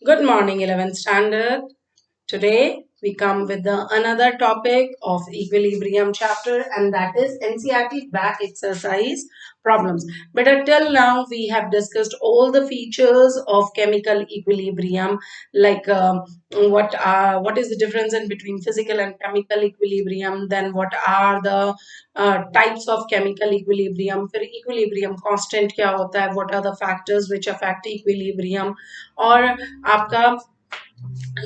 Good morning, 11th standard. Today we come with another topic of equilibrium chapter, and that is NCERT back exercise problems. But until now we have discussed all the features of chemical equilibrium, like what is the difference in between physical and chemical equilibrium. Then what are the types of chemical equilibrium. फिर equilibrium constant क्या होता है, what are the factors which affect equilibrium, और आपका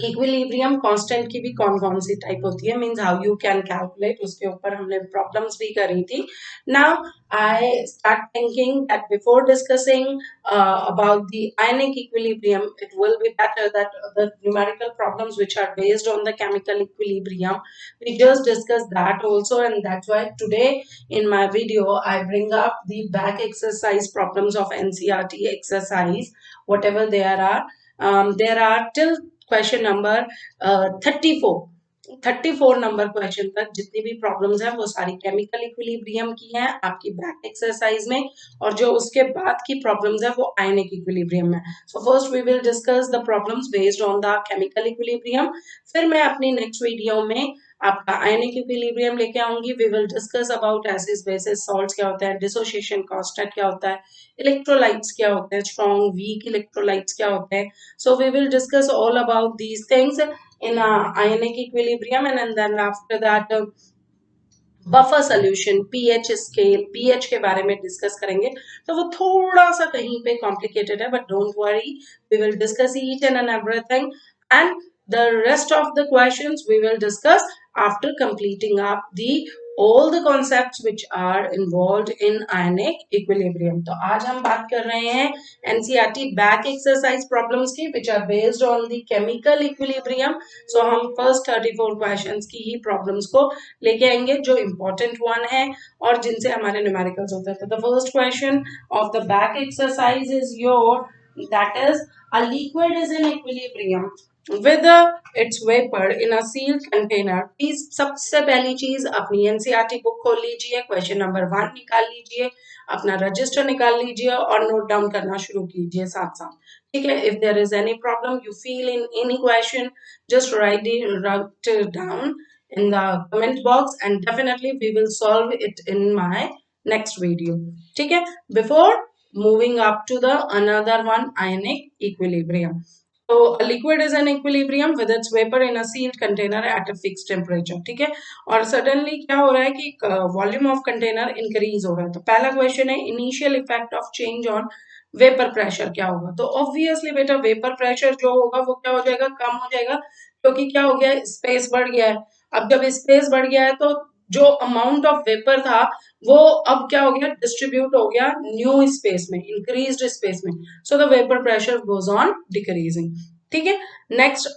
equilibrium constant की भी कौन कौन सी टाइप होती है, means how you can calculate, उसके ऊपर हमने प्रॉब्लम्स भी करी थी. Now I start thinking that before discussing about the ionic equilibrium, it will be better that the numerical problems which are based on the chemical equilibrium, we just discuss that also, and that's why today in my video I bring up the back exercise problems of NCERT exercise, whatever there are. There are till question number 34 number question तक जितनी भी problems हैं वो सारी chemical equilibrium की हैं आपकी back exercise में, और जो उसके बाद की प्रॉब्लम्स है वो आयनिक इक्विलिब्रियम में. So first we will discuss the problems based on the chemical equilibrium. फिर मैं अपनी नेक्स्ट वीडियो में आपका आयनिक इक्विलिब्रियम लेके आऊंगी. We will discuss about acids bases salts क्या होता है, डिसोसिएशन कांस्टेंट क्या होता है, इलेक्ट्रोलाइट्स क्या होते हैं, स्ट्रॉन्ग वीक इलेक्ट्रोलाइट्स क्या होते हैं. So we will discuss all about these things in ionic equilibrium, and then after that buffer solution, pH scale, pH के बारे में डिस्कस करेंगे. तो वो थोड़ा सा कहीं पे कॉम्प्लिकेटेड है, but don't worry, we will discuss each and everything, and the rest of the questions we will discuss after completing up the all the concepts which are involved in ionic equilibrium. तो आज हम बात कर रहे हैं NCERT back exercise problems की which are based on the chemical equilibrium. So हम first 34 questions की ही problems को लेके आएंगे जो important one है और जिनसे हमारे numericals होते हैं. तो the first question of the back exercise is your, that is, a liquid is in equilibrium with its vapor in a sealed container. Please सबसे पहली चीज अपनी एनसीईआरटी बुक खोल लीजिए, क्वेश्चन नंबर 1 निकाल लीजिए, अपना रजिस्टर निकाल लीजिए और नोट डाउन करना शुरू कीजिए साथ साथ. ठीक है. If there is any problem you feel in any question, just write down in the comment box and definitely we will solve it in my next video. ठीक है. Before moving up to the another one, ionic equilibrium. So a liquid is an equilibrium with its vapor in a sealed container at a fixed temperature. ठीक है. और suddenly क्या हो रहा है कि वॉल्यूम ऑफ कंटेनर इंक्रीज हो रहा है. तो पहला क्वेश्चन है initial effect of change on vapour pressure क्या होगा. तो ऑब्वियसली बेटा वेपर प्रेशर जो होगा वो क्या हो जाएगा, कम हो जाएगा, क्योंकि क्या हो गया, स्पेस बढ़ गया है. अब जब स्पेस बढ़ गया है तो जो अमाउंट ऑफ वेपर था वो अब क्या हो गया, डिस्ट्रीब्यूट हो गया न्यू स्पेस में, इंक्रीज्ड स्पेस में. So the vapour pressure goes on decreasing. ठीक है. Next,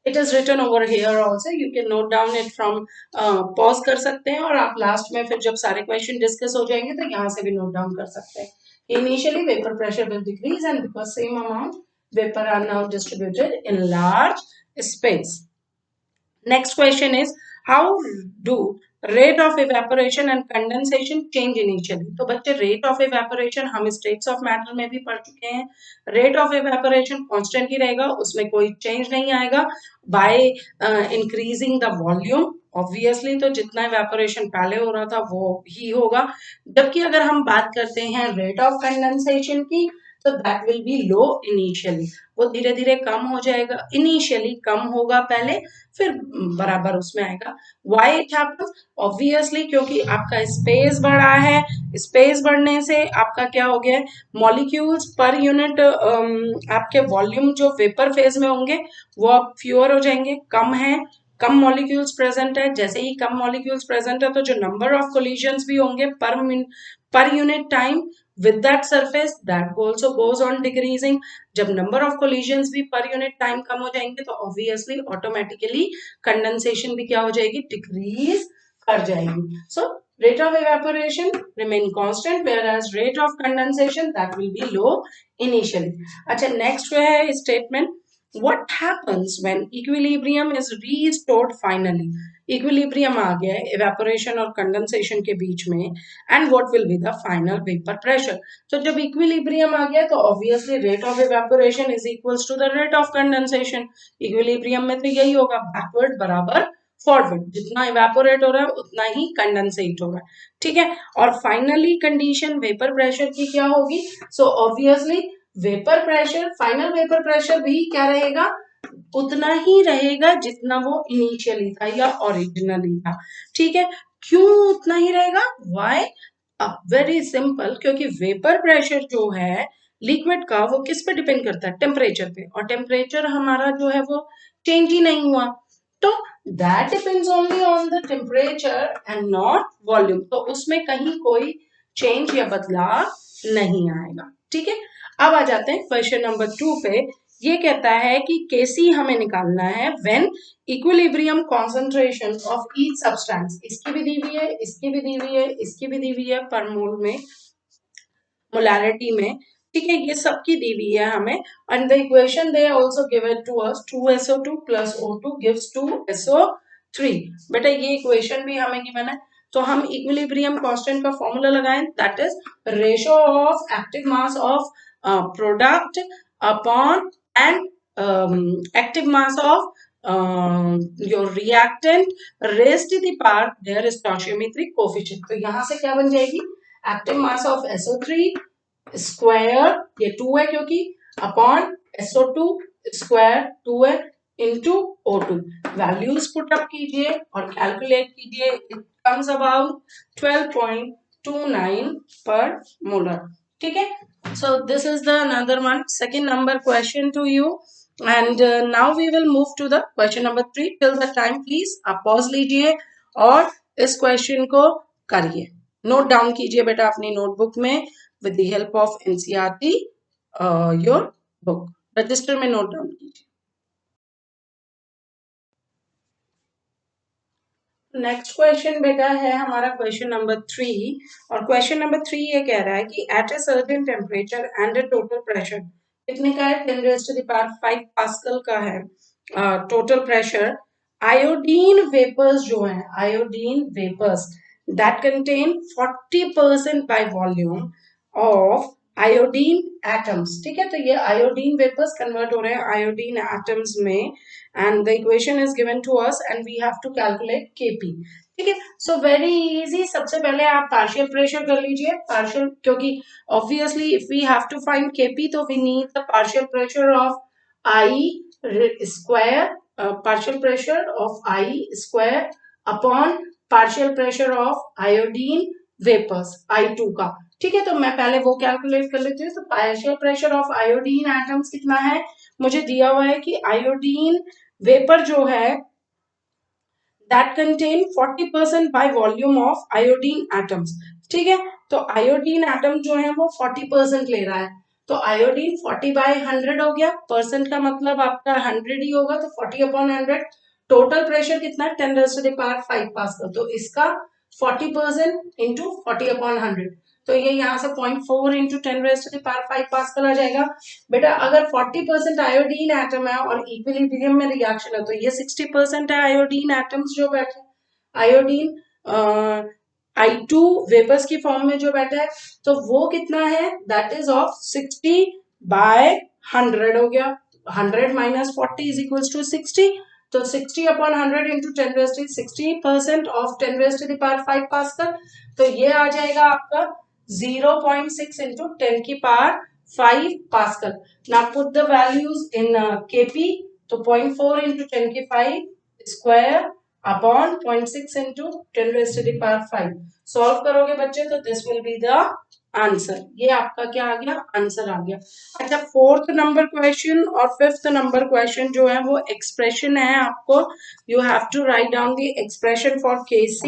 it is written over here also, you can note down it from, pause कर सकते हैं और आप लास्ट में फिर जब सारे क्वेश्चन डिस्कस हो जाएंगे तो यहाँ से भी नोट डाउन कर सकते हैं. Initially vapour pressure will decrease and because same amount vapour are now distributed in large space. Next question is, how do rate of evaporation and condensation change initially. तो बच्चे rate of evaporation हम states of matter में भी पढ़ चुके हैं. Rate of evaporation constant ही रहेगा, उसमें कोई change नहीं आएगा by increasing the volume. Obviously तो जितना इवेपोरेशन पहले हो रहा था वो ही होगा. जबकि अगर हम बात करते हैं रेट ऑफ कंडेंसेशन की तो that will be low initially, वो धीरे धीरे कम हो जाएगा. इनिशियली कम होगा पहले, फिर बराबर उसमें आएगा. वाई इट हैपेंस, ऑब्वियसली क्योंकि आपका स्पेस बढ़ा है. स्पेस बढ़ने से आपका क्या हो गया, मॉलिक्यूल्स पर यूनिट, आपके वॉल्यूम जो वेपर फेज में होंगे वो अब फ्यूअर हो जाएंगे, कम है, कम मॉलिक्यूल्स प्रेजेंट है. जैसे ही कम मॉलिक्यूल्स प्रेजेंट है तो जो नंबर ऑफ कोलिजन्स भी होंगे per unit time with that surface that also goes on decreasing. जब number of collisions भी per unit time कम हो जाएंगे तो obviously automatically condensation भी क्या हो जाएगी, decrease कर जाएगी. So rate of evaporation remain constant whereas rate of condensation that will be low initially. अच्छा, next जो है statement, what happens when equilibrium is restored finally? Equilibrium आ गया है evaporation और condensation के बीच में, and what will be the final vapor pressure? तो जब equilibrium आ गया तो obviously rate of evaporation is equals to the rate of condensation. equilibrium में तो यही होगा, backward बराबर फॉरवर्ड, जितना इवेपोरेट हो रहा है उतना ही कंडेंसेट हो रहा है, ठीक है। और फाइनली कंडीशन वेपर प्रेशर की क्या होगी? So obviously vapour pressure, final vapour pressure भी क्या रहेगा? उतना ही रहेगा जितना वो इनिशियली था या ओरिजिनली था, ठीक है। क्यों उतना ही रहेगा? व्हाई? अब वेरी सिंपल, क्योंकि वेपर प्रेशर जो है लिक्विड का वो किस पे डिपेंड करता है? टेम्परेचर पे, और टेम्परेचर हमारा जो है वो चेंज ही नहीं हुआ, तो that depends only on the temperature and not volume, तो उसमें कहीं कोई चेंज या बदलाव नहीं आएगा, ठीक है। अब आ जाते हैं क्वेश्चन नंबर 2 पे। ये कहता है कि केसी हमें निकालना है when equilibrium concentration of each substance, इसकी भी दी हुई है, इसकी भी दी हुई है, इसकी भी दी हुई है पर मोल में, मोलैरिटी में, ठीक है, ये सबकी दी हुई है हमें। And the equation they also given to us 2SO2 plus O2 gives 2SO3। बेटा ये इक्वेशन भी हमें गिवन है, तो हम इक्विलिब्रियम कांस्टेंट का फॉर्मूला लगाएं, that is ratio of active mass of product upon and active mass of your reactant raised to the power their stoichiometric coefficient। तो यहां से क्या बन जाएगी? Active mass of SO3 square, ये 2 है क्योंकि, अपॉन SO2 स्क्वायर 2 है into O2। Values put up कीजिए और कैलकुलेट कीजिए, इट कम्स अबाउट 12.29 पर मोलर, ठीक है। So this is the another one, second number question to you. And now we will move to the question number 3। Till the time please आप pause लीजिए और इस क्वेश्चन को करिए, नोट डाउन कीजिए बेटा अपनी नोटबुक में with the help of NCERT your book, register में नोट डाउन कीजिए। नेक्स्ट क्वेश्चन बेटा है हमारा क्वेश्चन नंबर 3, और क्वेश्चन नंबर 3 ये कह रहा है कि at a certain temperature and a total pressure, कितने का है? 10 raised to the power 5 pascal का है टोटल प्रेशर। आयोडीन वेपर्स जो है, iodine vapours that contain 40% by volume of iodine atoms, ठीक है। तो ये आयोडीन वेपर्स कन्वर्ट हो रहे हैं आयोडीन एटम्स में, and the equation is given to us and we have to calculate Kp, ठीक है। सो वेरी इजी, सबसे पहले आप पार्शियल प्रेशर कर लीजिए, पार्शियल, क्योंकि obviously if we have to find Kp तो we need the partial pressure of I square, partial pressure of I square upon partial pressure of iodine vapours I2 का, ठीक है। तो मैं पहले वो कैलकुलेट कर लेती हूँ। तो partial pressure of iodine atoms कितना है? मुझे दिया हुआ है कि आयोडीन वेपर जो है that contain 40% by volume of iodine atoms, ठीक है। तो आयोडीन एटम जो है वो 40% ले रहा है, तो आयोडीन 40/100 हो गया, परसेंट का मतलब आपका 100 ही होगा, तो 40/100। टोटल प्रेशर कितना है? 10⁻⁵ पास्कल, तो इसका 40% इंटू 40/100, तो ये यहाँ से 0.4 इंटू 10⁻⁵ पास्कल आ जाएगा। बेटा अगर 40% आयोडीन एटम है और इक्विलिब्रियम में रिएक्शन है तो ये 60% है आयोडीन एटम्स जो बैठे, आयोडीन I2 वेपर्स की फॉर्म में जो बैठा है, तो वो कितना है? दैट इज ऑफ 60/100 हो गया, 100 माइनस 40 इज इक्वल्स टू 60, तो 60/100 इंटू 10⁻60% ऑफ 10⁻⁵ पास्कल, तो ये आ जाएगा आपका 0.6 into 10⁵ pascal. Now put the values in Kp, तो 0.4 into 10⁵ square upon 0.6 into 10⁵ solve करोगे बच्चे तो this will be the answer, ये आपका क्या आ गया? आंसर आ गया। अच्छा, फोर्थ नंबर क्वेश्चन और फिफ्थ नंबर क्वेश्चन जो है वो एक्सप्रेशन है, आपको you have to write down the expression for Kc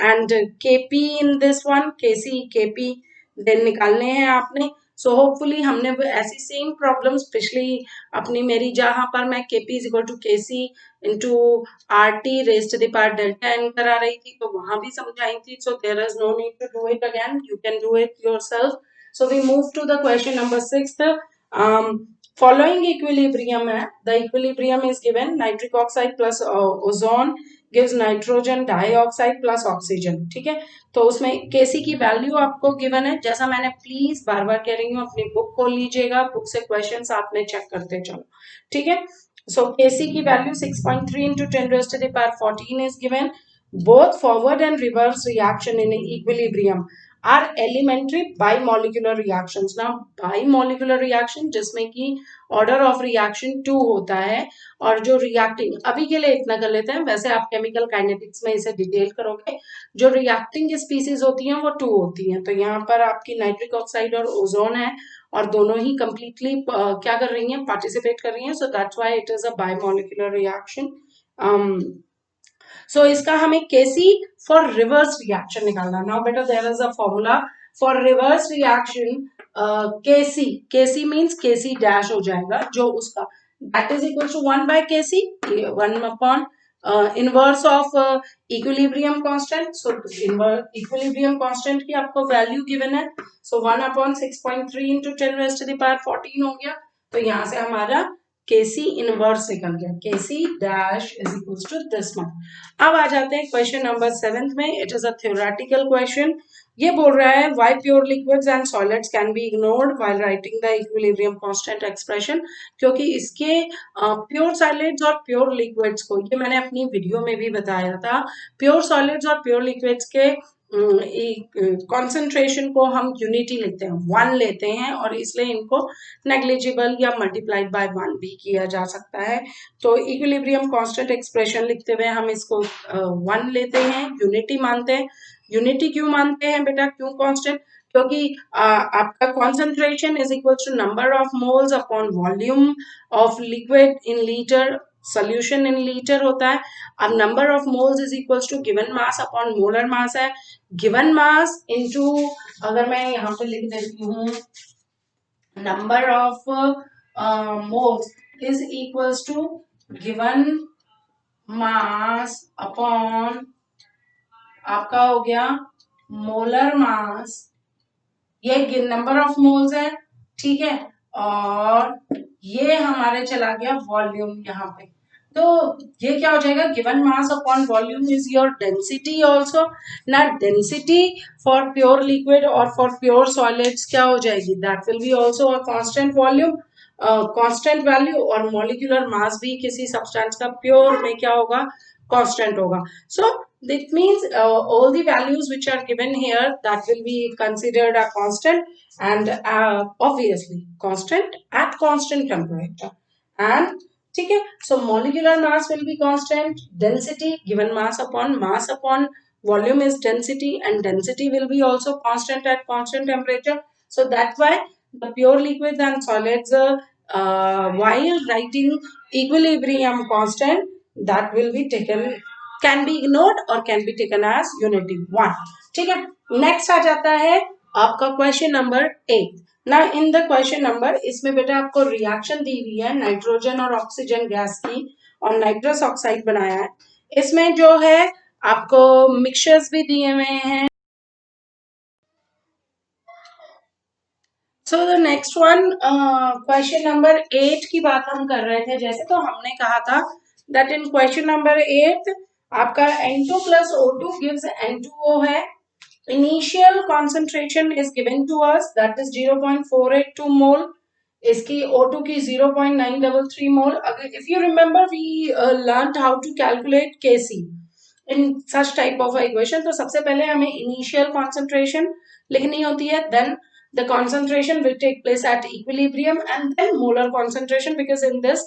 and Kp in this one, Kc Kp then निकालने हैं आपने। सो होपफुली हमने वो ऐसी सेम प्रॉब्लम्स पिछली अपनी मेरी जहां पर मैं Kp is equal to Kc into RT raised to the power delta n करा रही थी तो वहां भी समझाई थी, so there is no need to do it again, you can do it yourself. So we move to the question number 6। Following equilibrium है, the equilibrium is given nitric oxide plus ozone gives nitrogen dioxide plus oxygen. ठीक है, तो उसमें Kc की value आपको given है, जैसा मैंने प्लीज बार बार कह रही हूँ अपनी बुक खोल लीजिएगा, बुक से क्वेश्चन साथ में चेक करते चलो. ठीक है, so Kc की value 6.3 into 10 raised to the power 14 is given. Both forward and reverse reaction in equilibrium are elementary bimolecular reactions. Now bimolecular reaction जिसमें कि ऑर्डर ऑफ रिएक्शन 2 होता है, और जो रिएक्टिंग, अभी के लिए इतना कर लेते हैं, वैसे आप केमिकल काइनेटिक्स में इसे डिटेल करोगे, जो रिएक्टिंग स्पीसीज होती हैं वो 2 होती हैं. तो यहाँ पर आपकी नाइट्रिक ऑक्साइड और ओजोन है, और दोनों ही कंप्लीटली क्या कर रही हैं, पार्टिसिपेट कर रही हैं. So that's why it is a bimolecular reaction. So इसका हमें Kc फॉर रिवर्स रिएक्शन निकालना. नाउ बेटा there is a formula for reverse reaction. Kc means Kc dash हो जाएगा, जो उसका that is equal to 1 by Kc, 1 upon inverse of equilibrium constant. So equilibrium constant की आपको वैल्यू गिवन है, so 1 upon 6.3 into 10 raise to the power 14 हो गया. तो यहाँ से हमारा Kc इनवर्स निकल गया, Kc dash is equal to this much. अब आ जाते हैं क्वेश्चन नंबर 7 में. It is a theoretical question. ये बोल रहा है why pure liquids and solids can be ignored while writing the equilibrium constant expression. क्योंकि इसके प्योर सॉलिड्स और प्योर लिक्विड्स को, ये मैंने अपनी वीडियो में भी बताया था, प्योर सॉलिड्स और प्योर लिक्विड्स के कॉन्सेंट्रेशन को हम यूनिटी लेते हैं, 1 लेते हैं, और इसलिए इनको नेग्लिजिबल या मल्टीप्लाइड बाय 1 भी किया जा सकता है. तो इक्विलिब्रियम कांस्टेंट एक्सप्रेशन लिखते हुए हम इसको 1 लेते हैं, यूनिटी मानते हैं. यूनिटी क्यों मानते हैं बेटा, क्यों कांस्टेंट? क्योंकि आपका concentration is equal to number of moles upon volume of liquid in litre, solution in litre होता है. अब number of moles is equal to given mass upon molar mass है. गिवन मास इनटू, अगर मैं यहाँ पे लिख देती हूँ, number of moles is equals to given mass upon आपका हो गया मोलर मास. ये नंबर ऑफ मोल्स है, ठीक है, और ये हमारे चला गया वॉल्यूम यहाँ पे. तो ये क्या हो जाएगा, given mass upon volume is your density also. ना डेंसिटी फॉर प्योर लिक्विड और फॉर प्योर सॉलिड्स क्या हो जाएगी, that will be also a constant volume, constant value. और मॉलिक्यूलर मास भी किसी सब्सटेंस का प्योर में क्या होगा, कांस्टेंट होगा. सो that means all the values which are given here, that will be considered a constant, and obviously constant at constant temperature. And ठीक है, so molecular mass will be constant, density given mass upon volume is density, and density will be also constant at constant temperature. So that's why the pure liquids and solids, while writing equilibrium constant, that will be taken, can be ignored or can be taken as unity 1. ठीक है, next आ जाता है आपका question number 8. ना in the question number, इसमें बेटा आपको reaction दी हुई है नाइट्रोजन और ऑक्सीजन गैस की, और नाइट्रस ऑक्साइड बनाया है. इसमें जो है आपको मिक्सचर्स भी दिए हुए हैं. So the next one, question number 8 की बात हम कर रहे थे. जैसे तो हमने कहा था दैट इन क्वेश्चन नंबर 8 आपका N2 plus O2 gives N2O है. Initial concentration is given to us, that is 0.482 mole. इसकी O2 की 0.933 मोल. अगर if you remember we learn how to calculate Kc in such type of equation. तो सबसे पहले हमें initial concentration लिखनी होती है, then the concentration will take place at equilibrium, and then molar concentration, because in this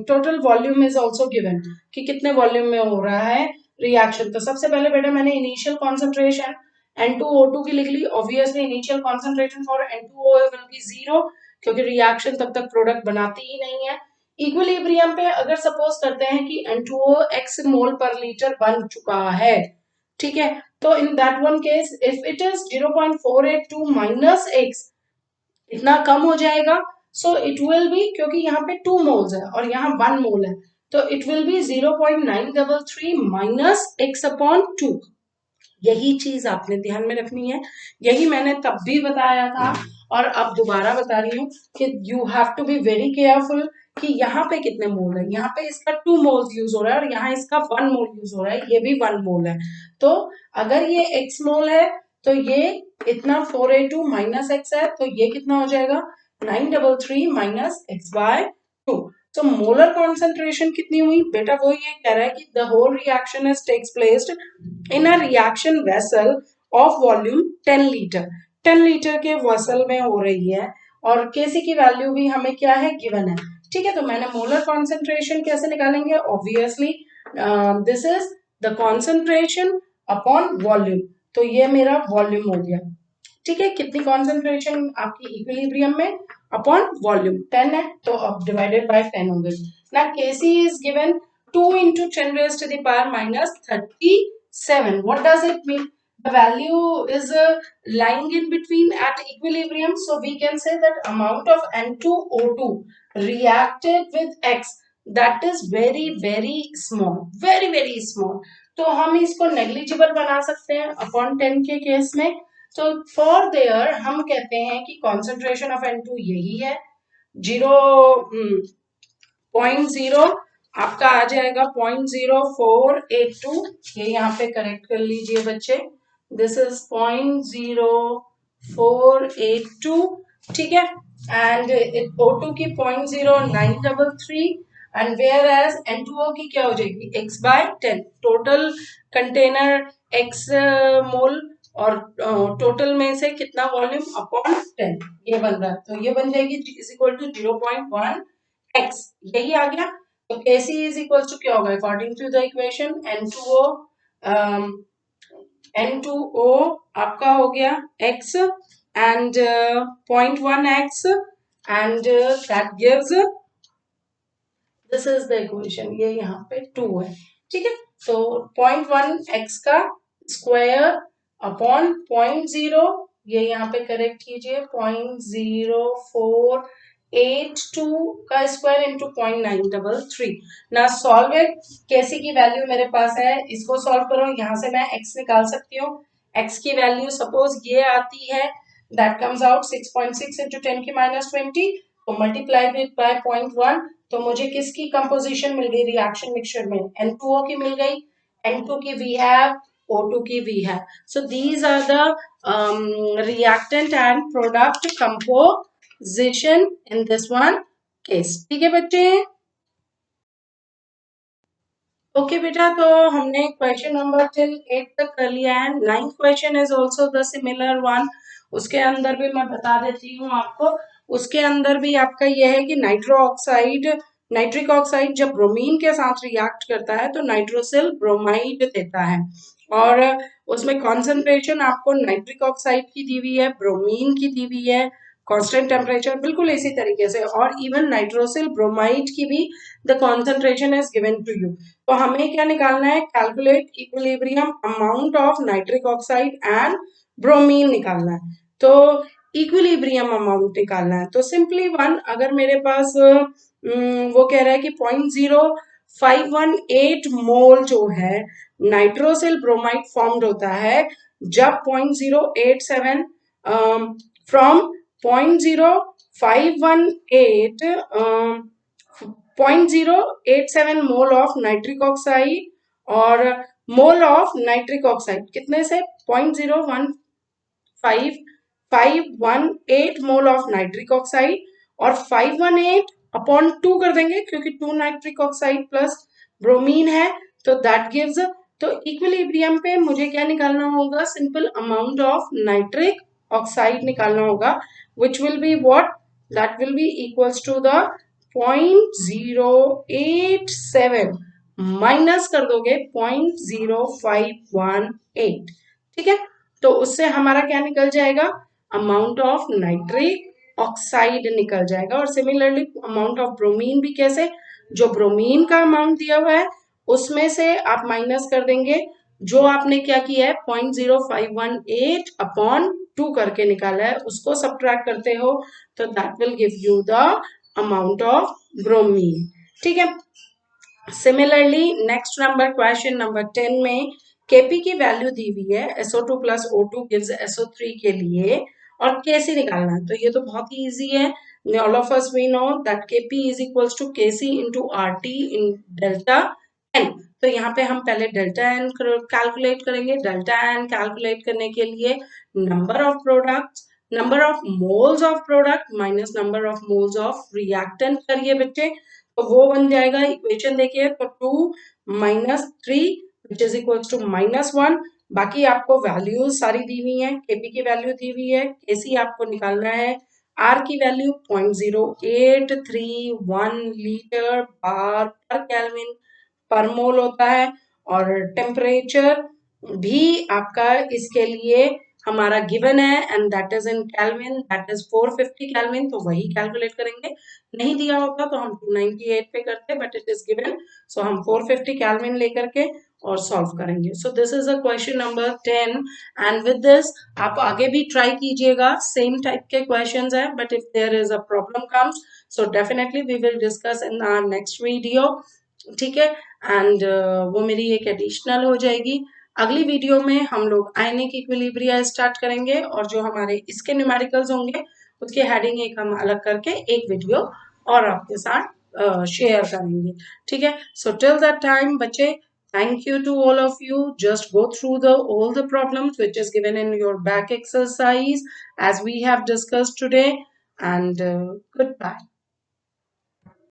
total volume is also given कि कितने volume में हो रहा है रिएक्शन. तो सबसे पहले बेटा मैंने इनिशियल कॉन्सेंट्रेशन N2O2 की लिख ली. Obviously initial concentration for N2O will be 0, क्योंकि रिएक्शन तब तक प्रोडक्ट बनाती ही नहीं है. इक्विलिब्रियम पे अगर सपोज करते हैं कि N2O x मोल पर लीटर बन चुका है, ठीक है, तो in that one case if it is 0.482 minus x, इतना कम हो जाएगा. सो इट विल बी, क्योंकि यहाँ पे 2 मोल्स है और यहाँ 1 मोल है, तो it will be 0.933 minus x upon 2. यही चीज आपने ध्यान में रखनी है, यही मैंने तब भी बताया था. और अब दोबारा बता रही हूँ कि you have to be very careful कि यहाँ पे कितने मोल है। यहाँ पे इसका 2 मोल्स यूज हो रहा है और यहाँ इसका 1 मोल यूज हो रहा है, ये भी 1 मोल है। तो अगर ये x मोल है तो ये इतना 4a2 माइनस x है, तो ये कितना हो जाएगा 933 माइनस x बाय 2। तो मोलर कॉन्सेंट्रेशन कितनी हुई बेटा, वो ये कह रहा है कि the whole reaction is takes placed in a reaction vessel of volume 10 litre. 10 litre के वेसल में हो रही है और केसी की वैल्यू भी हमें क्या है गिवन है। ठीक है, तो मैंने मोलर कॉन्सेंट्रेशन कैसे निकालेंगे, obviously this is the concentration upon volume, तो ये मेरा वॉल्यूम हो गया। ठीक है, कितनी कॉन्सेंट्रेशन आपकी इक्विलिब्रियम में अपॉन वॉल्यूम 10 है, तो अब डिवाइडेड बाय 10 हो गई ना। Kc is given 2 into 10 raised to the power minus 37. What does it mean? The value is lying in between at equilibrium, so we can say that amount of N2O2 reacted with X, that is very very small, very very small। तो हम इसको negligible बना सकते हैं upon 10 के case में। तो for their हम कहते हैं कि कॉन्सेंट्रेशन ऑफ N2 यही है 0.0 आपका आ जाएगा 0.0482। ये यहाँ पे करेक्ट कर लीजिए बच्चे, दिस इज 0.0482। ठीक है, एंड O2 की 0.0933 एंड वेयर एज N2O की क्या हो जाएगी x by 10। Total container x mole और टोटल में से कितना वॉल्यूम अपॉन 10 ये बन रहा है, तो ये बन जाएगी इज इक्वल टू 0.1 x, यही आ गया। तो Kc इज इक्वल टू क्या होगा according to the equation N2O, N2O आपका हो गया x and 0.1x and that gives, this is the equation, ये यहाँ पे 2 है। ठीक है, तो 0.1x का स्क्वायर अपॉन 0.0, ये यहाँ पे करेक्ट कीजिए 0.0482 का स्क्वायर इंटू 0.933। ना सॉल्व इट, कैसी की वैल्यू मेरे पास है, इसको सॉल्व करो, यहाँ से मैं x निकाल सकती हूँ। x की वैल्यू सपोज ये आती है, दैट कम्स आउट 6.6 इंटू 10 की माइनस 20, तो मल्टीप्लाइड विद बाय 0.1, तो मुझे किसकी कंपोजिशन मिल गई रिएक्शन मिक्सचर में, N2O की मिल गई, N2 की वी हैव, O2 की we have. So these are the reactant and product composition in this one case. ठीक है बच्चे, ओके बेटा, तो हमने क्वेश्चन नंबर टिल 8 तक कर लिया है। 9th question is also the similar one, उसके अंदर भी मैं बता देती हूँ आपको। उसके अंदर भी आपका यह है कि नाइट्रिक ऑक्साइड जब ब्रोमीन के साथ रिएक्ट करता है तो नाइट्रोसिल ब्रोमाइड देता है, और उसमें कॉन्सेंट्रेशन आपको नाइट्रिक ऑक्साइड की दी हुई है, ब्रोमीन की दी हुई है, कांस्टेंट टेम्परेचर बिल्कुल इसी तरीके से, और इवन नाइट्रोसिल ब्रोमाइड की भी the concentration is given to you. तो हमें क्या निकालना है, calculate equilibrium amount of nitric oxide and bromine निकालना है। तो इक्विलिब्रियम अमाउंट निकालना है, तो सिंपली वन, अगर मेरे पास वो कह रहा है कि 0.0518 मोल जो है नाइट्रोसिल ब्रोमाइड फॉर्म्ड होता है जब 0.087 from 0.0518 0.087 mole of nitric oxide और मोल ऑफ नाइट्रिक ऑक्साइड कितने से 0.01518 मोल ऑफ नाइट्रिक ऑक्साइड, और 518 अपॉन 2 कर देंगे क्योंकि 2 नाइट्रिक ऑक्साइड प्लस ब्रोमीन है, तो दैट गिव्स, तो इक्विलिब्रियम पे मुझे क्या निकालना होगा, simple amount of nitric oxide निकालना होगा, which will be what, that will be equals to the 0.087 minus कर दोगे 0.0518। ठीक है, तो उससे हमारा क्या निकल जाएगा, अमाउंट ऑफ नाइट्रिक ऑक्साइड निकल जाएगा। और सिमिलरली अमाउंट ऑफ ब्रोमीन भी कैसे, जो ब्रोमीन का अमाउंट दिया हुआ है उसमें से आप माइनस कर देंगे जो आपने क्या किया है 0.0518 अपॉन 2 करके निकाला है, उसको सब्ट्रैक्ट करते हो तो that will give you the amount of bromine. ठीक है, similarly next number question number 10 में Kp की वैल्यू दी हुई है SO2 plus O2 gives SO3 के लिए, और कैसे निकालना है, तो ये तो बहुत ही इजी है. All of us we know that Kp is equals to Kc into RT in delta N. तो यहाँ पे हम पहले डेल्टा एन कैलकुलेट करेंगे. डेल्टा एन कैलकुलेट करने के लिए number of products, number of moles of product minus number of moles of reactant करिए बच्चे, तो वो बन जाएगा. इक्वेशन देखिए तो 2 minus 3 which is equals to -1. बाकी आपको वैल्यूज सारी दी हुई है. Kp की वैल्यू दी हुई है, Kc आपको निकालना है. R की वैल्यू 0.0831 लीटर बार पर केल्विन पर मोल होता है. और टेम्परेचर भी आपका इसके लिए हमारा गिवन है and that is in kelvin, that is 450 kelvin. तो वही कैलकुलेट करेंगे. नहीं दिया होता तो हम 298 पे करते, but it is given, so हम 450 केल्विन लेकर के और सॉल्व करेंगे. So this is a question number 10 and with this आप आगे भी ट्राई कीजिएगा. सेम टाइप के क्वेश्चंस है, but if there is a problem comes so definitely we will discuss in our next video. ठीक है. एंड वो मेरी एक एडिशनल हो जाएगी. अगली वीडियो में हम लोग आयनिक इक्विलिब्रिया स्टार्ट करेंगे और जो हमारे इसके न्यूमेरिकल्स होंगे उसके हेडिंग एक हम अलग करके एक वीडियो और आपके साथ शेयर करेंगे. ठीक है. सो टिल दैट टाइम बच्चे, thank you to all of you. Just go through all the problems which is given in your back exercise as we have discussed today, and goodbye.